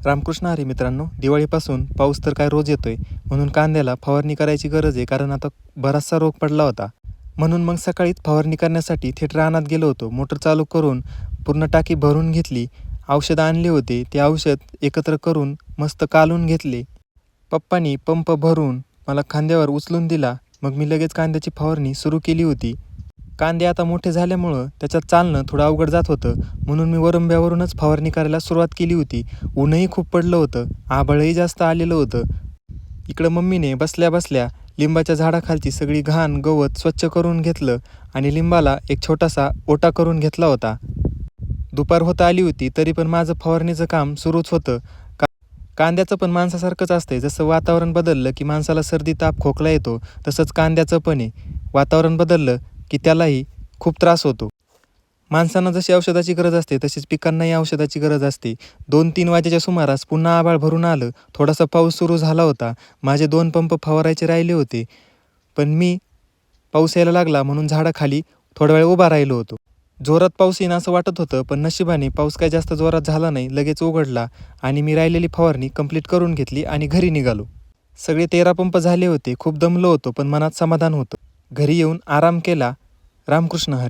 रामकृष्ण हरी मित्रांनो, दिवाळीपासून पाऊस तर काय रोज येतोय, म्हणून कांद्याला फवारणी करायची गरज आहे. कारण आता बराचसा रोग पडला होता. म्हणून मग सकाळीच फवारणी करण्यासाठी थेट रानात गेलो होतो. मोटर चालू करून पूर्ण टाकी भरून घेतली. औषधं आणले होते, ते औषध एकत्र करून मस्त कालून घेतले. पप्पांनी पंप भरून मला खांद्यावर उचलून दिला. मग मी लगेच कांद्याची फवारणी सुरू केली होती. कांदे आता मोठे झाल्यामुळं त्याच्यात चालणं थोडं अवघड जात होतं, म्हणून मी वरंब्यावरूनच फवारणी करायला सुरुवात केली होती. ऊनही खूप पडलं होतं, आभाळही जास्त आलेलं होतं. इकडं मम्मीने बसल्या बसल्या लिंबाच्या झाडाखालची सगळी घाण गवत स्वच्छ करून घेतलं आणि लिंबाला एक छोटासा ओटा करून घेतला होता. दुपार होत आली होती, तरी पण माझं फवारणीचं काम सुरूच होतं. कांद्याचं पण माणसासारखंच असतंय. जसं वातावरण बदललं की माणसाला सर्दी ताप खोकला येतो, तसंच कांद्याचं पण आहे. वातावरण बदललं की त्यालाही खूप त्रास होतो. माणसांना जशी औषधाची गरज असते तशीच पिकांनाही औषधाची गरज असते. 2-3 वाजेच्या सुमारास पुन्हा आभाळ भरून आलं. थोडासा पाऊस सुरू झाला होता. माझे 2 पंप फवारायचे राहिले होते, पण मी पाऊस यायला लागला म्हणून झाडाखाली थोडा वेळ उभा राहिलो होतो. जोरात पाऊस येईन असं वाटत होतं, पण नशिबाने पाऊस काही जास्त जोरात झाला नाही. लगेच उघडला आणि मी राहिलेली फवारणी कंप्लीट करून घेतली आणि घरी निघालो. सगळे 13 पंप झाले होते. खूप दमलो होतो, पण मनात समाधान होतं. घरी येऊन आराम केला. रामकृष्ण हरी.